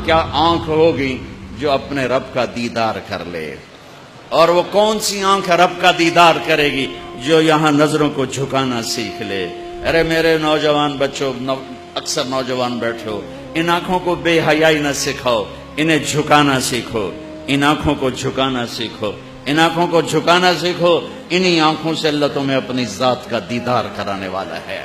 کیا آنکھ ہوگی جو اپنے رب کا دیدار کر لے، اور وہ کون سی آنکھ رب کا دیدار کرے گی جو یہاں نظروں کو جھکانا سیکھ لے۔ ارے میرے نوجوان بچوں، اکثر نوجوان بیٹھے ہو، ان آنکھوں کو بے حیائی نہ سکھاؤ، انہیں جھکانا سیکھو، ان آنکھوں کو جھکانا سیکھو، ان آنکھوں کو جھکانا سیکھو۔ انہی آنکھوں سے اللہ تمہیں اپنی ذات کا دیدار کرانے والا ہے۔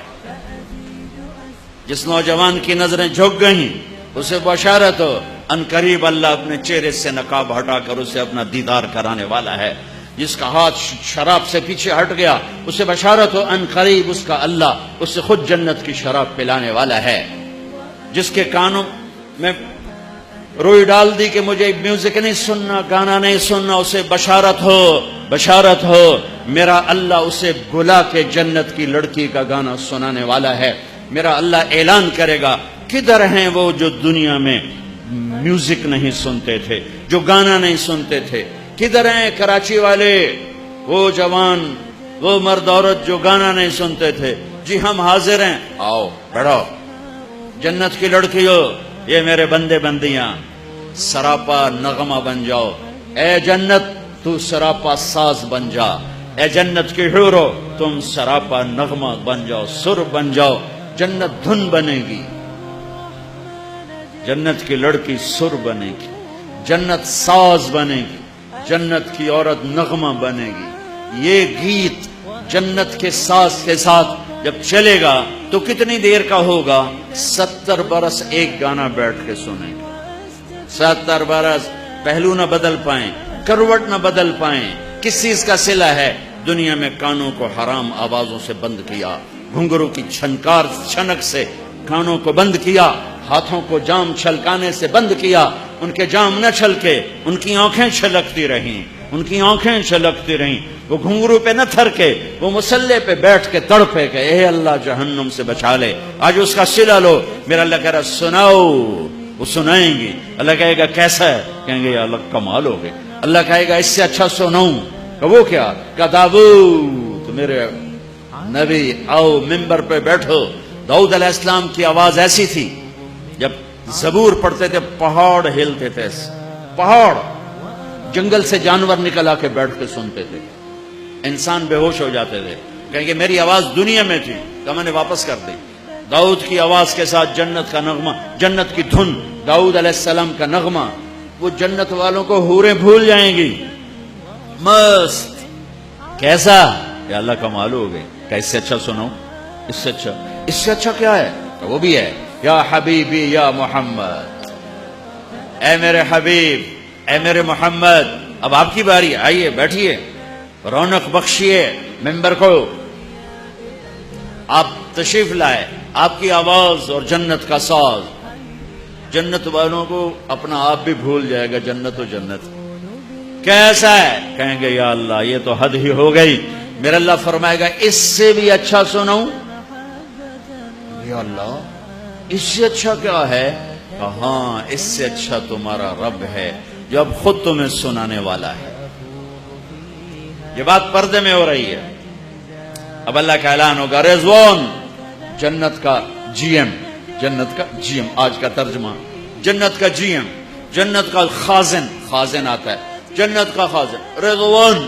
جس نوجوان کی نظریں جھک گئیں اسے بشارت ہو، ان قریب اللہ اپنے چہرے سے نقاب ہٹا کر اسے اپنا دیدار کرانے والا ہے۔ جس کا ہاتھ شراب سے پیچھے ہٹ گیا اسے بشارت ہو، ان قریب اس کا اللہ اسے خود جنت کی شراب پلانے والا ہے۔ جس کے کانوں میں روئی ڈال دی کہ مجھے میوزک نہیں سننا، گانا نہیں سننا، اسے بشارت ہو، بشارت ہو، میرا اللہ اسے بلا کے جنت کی لڑکی کا گانا سنانے والا ہے۔ میرا اللہ اعلان کرے گا، کدھر ہیں وہ جو دنیا میں میوزک نہیں سنتے تھے، جو گانا نہیں سنتے تھے؟ کدھر ہیں کراچی والے، وہ جوان، وہ مرد عورت جو گانا نہیں سنتے تھے؟ جی ہم حاضر ہیں، آؤ بیٹھو، جنت کی لڑکیوں، یہ میرے بندے بندیاں، سراپا نغمہ بن جاؤ۔ اے جنت تو سراپا ساز بن جا، اے جنت کی حورو تم سراپا نغمہ بن جاؤ، سر بن جاؤ۔ جنت دھن بنے گی، جنت کی لڑکی سر بنے گی، جنت ساز بنے گی، جنت کی عورت نغمہ بنے گی۔ یہ گیت جنت کے ساز کے ساتھ جب چلے گا تو کتنی دیر کا ہوگا؟ 70 برس ایک گانا بیٹھ کے سنیں گے۔ 70 برس پہلو نہ بدل پائیں، کروٹ نہ بدل پائیں۔ کس چیز کا صلہ ہے؟ دنیا میں کانوں کو حرام آوازوں سے بند کیا، گھنگروں کی چھنکار چھنک سے کانوں کو بند کیا، ہاتھوں کو جام چھلکانے سے بند کیا۔ ان کے جام نہ چھلکے، ان کی آنکھیں چھلکتی رہیں، ان کی آنکھیں چھلکتی رہیں۔ وہ گھنگرو پہ نہ تھرکے، وہ مسلح پہ بیٹھ کے تڑپے کہ اے اللہ جہنم سے بچا لے۔ آج اس کا صلہ لو۔ میرا اللہ کہہ رہا سناؤ، وہ سنائیں گی۔ اللہ کہے گا کیسا ہے؟ کہیں گے یا اللہ کمال ہو گئے۔ اللہ کہے گا اس سے اچھا سناؤں؟ کہ وہ کیا؟ کہ داؤد میرے نبی، آؤ ممبر پہ بیٹھو۔ داؤد علیہ السلام کی آواز ایسی تھی، جب زبور پڑھتے تھے پہاڑ ہلتے تھے، پہاڑ، جنگل سے جانور نکل آ کے بیٹھ کے سنتے تھے، انسان بے ہوش ہو جاتے تھے۔ کہیں کہ میری آواز دنیا میں تھی کہ میں نے واپس کر دی۔ داؤد کی آواز کے ساتھ جنت کا نغمہ، جنت کی دھن، داؤد علیہ السلام کا نغمہ، وہ جنت والوں کو حوریں بھول جائیں گی۔ مست کیسا؟ یا اللہ کمال ہو گئے۔ کہ اس سے اچھا سنو، اس سے اچھا، اس سے اچھا کیا ہے؟ کہ وہ بھی ہے، یا حبیبی یا محمد، اے میرے حبیب، اے میرے محمد، اب آپ کی باری، آئیے بیٹھیے، رونق بخشیے ممبر کو، آپ تشریف لائے، آپ کی آواز اور جنت کا ساز جنت والوں کو اپنا آپ بھی بھول جائے گا۔ جنت و جنت کیسا ہے؟ کہیں گے یا اللہ یہ تو حد ہی ہو گئی۔ میرا اللہ فرمائے گا اس سے بھی اچھا سناؤں؟ یا اللہ اس سے اچھا کیا ہے؟ ہاں اس سے اچھا تمہارا رب ہے جو اب خود تمہیں سنانے والا ہے۔ یہ بات پردے میں ہو رہی ہے۔ اب اللہ کا اعلان ہوگا، رضوان جنت کا جی ایم، جنت کا جی ایم، آج کا ترجمہ جنت کا جی ایم، جنت کا خازن، خازن آتا ہے، جنت کا خازن رضوان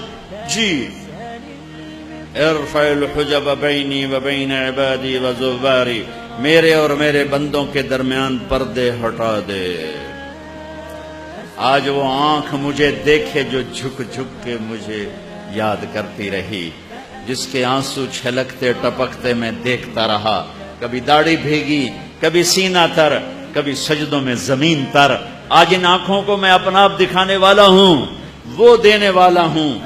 جی، ارفع الحجب بینی و بین عبادی و زباری، میرے اور میرے بندوں کے درمیان پردے ہٹا دے۔ آج وہ آنکھ مجھے دیکھے جو جھک جھک کے مجھے یاد کرتی رہی، جس کے آنسو چھلکتے ٹپکتے میں دیکھتا رہا، کبھی داڑھی بھیگی، کبھی سینہ تر، کبھی سجدوں میں زمین تر۔ آج ان آنکھوں کو میں اپنا آپ دکھانے والا ہوں، وہ دینے والا ہوں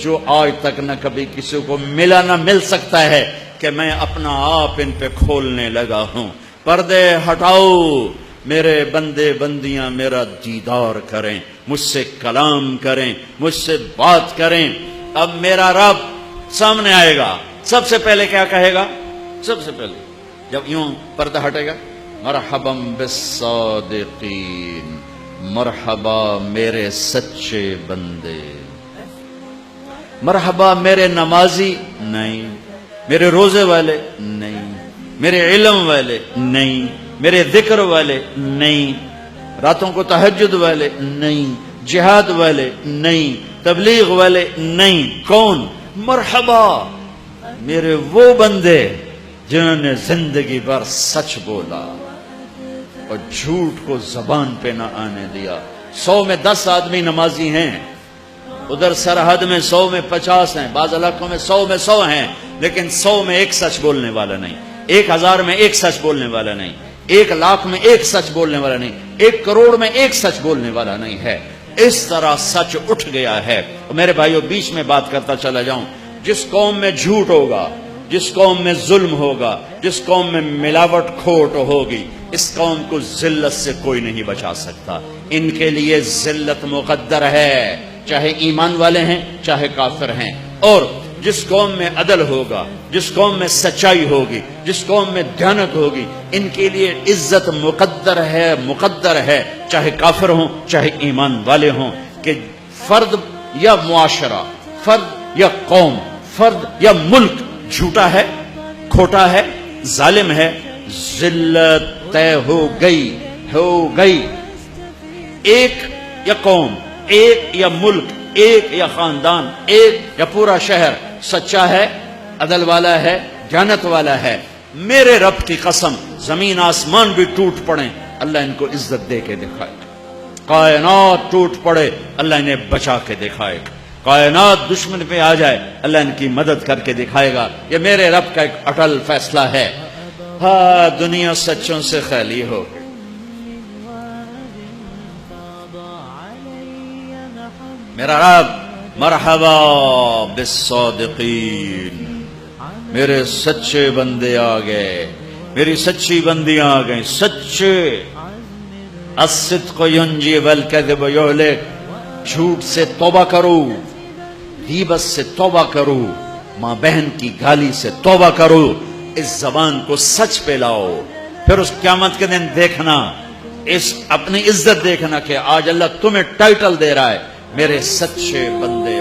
جو آج تک نہ کبھی کسی کو ملا نہ مل سکتا ہے، کہ میں اپنا آپ ان پہ کھولنے لگا ہوں۔ پردے ہٹاؤ، میرے بندے بندیاں میرا دیدار کریں، مجھ سے کلام کریں، مجھ سے بات کریں۔ اب میرا رب سامنے آئے گا، سب سے پہلے کیا کہے گا؟ سب سے پہلے جب یوں پردہ ہٹے گا، مرحبا بالصادقین، مرحبا میرے سچے بندے، مرحبا میرے نمازی نہیں، میرے روزے والے نہیں، میرے علم والے نہیں، میرے ذکر والے نہیں، راتوں کو تہجد والے نہیں، جہاد والے نہیں، تبلیغ والے نہیں، کون؟ مرحبا میرے وہ بندے جنہوں نے زندگی بھر سچ بولا اور جھوٹ کو زبان پہ نہ آنے دیا۔ 100 میں 10 آدمی نمازی ہیں، ادھر سرحد میں 100 میں 50 ہیں، بعض علاقوں میں 100 میں 100 ہیں، لیکن 100 میں ایک سچ بولنے والا نہیں، 1000 میں ایک سچ بولنے والا نہیں، 1,00,000 میں ایک سچ بولنے والا نہیں، 1 کروڑ میں ایک سچ بولنے والا نہیں ہے۔ اس طرح سچ اٹھ گیا ہے۔ میرے بھائیوں، بیچ میں بات کرتا چلا جاؤں، جس قوم میں جھوٹ ہوگا، جس قوم میں ظلم ہوگا، جس قوم میں ملاوٹ کھوٹ ہوگی، اس قوم کو ذلت سے کوئی نہیں بچا سکتا۔ ان کے لیے ذلت مقدر ہے، چاہے ایمان والے ہیں چاہے کافر ہیں۔ اور جس قوم میں عدل ہوگا، جس قوم میں سچائی ہوگی، جس قوم میں دیانت ہوگی، ان کے لیے عزت مقدر ہے، چاہے کافر ہوں چاہے ایمان والے ہوں۔ کہ فرد یا معاشرہ، فرد یا قوم، فرد یا ملک جھوٹا ہے، کھوٹا ہے، ظالم ہے، ذلت طے ہو گئی۔ ایک یا قوم، ایک یا ملک، ایک یا خاندان، ایک یا پورا شہر سچا ہے، عدل والا ہے، دیانت والا ہے، میرے رب کی قسم زمین آسمان بھی ٹوٹ پڑیں اللہ ان کو عزت دے کے دکھائے، کائنات ٹوٹ پڑے اللہ انہیں بچا کے دکھائے، کائنات دشمن پہ آ جائے اللہ ان کی مدد کر کے دکھائے گا۔ یہ میرے رب کا ایک اٹل فیصلہ ہے۔ ہاں، دنیا سچوں سے خالی ہو گئی۔ میرا رب مرحبا بالصادقین، میرے سچے بندے آ گئے، میری سچی بندیاں آ گئیں، سچے۔ الصدق ینجی والکذب یہلک، جھوٹ سے توبہ کرو، غیبت سے توبہ کرو، ماں بہن کی گالی سے توبہ کرو، اس زبان کو سچ پہ لاؤ، پھر اس قیامت کے دن دیکھنا، اس اپنی عزت دیکھنا کہ آج اللہ تمہیں ٹائٹل دے رہا ہے، میرے سچے بندے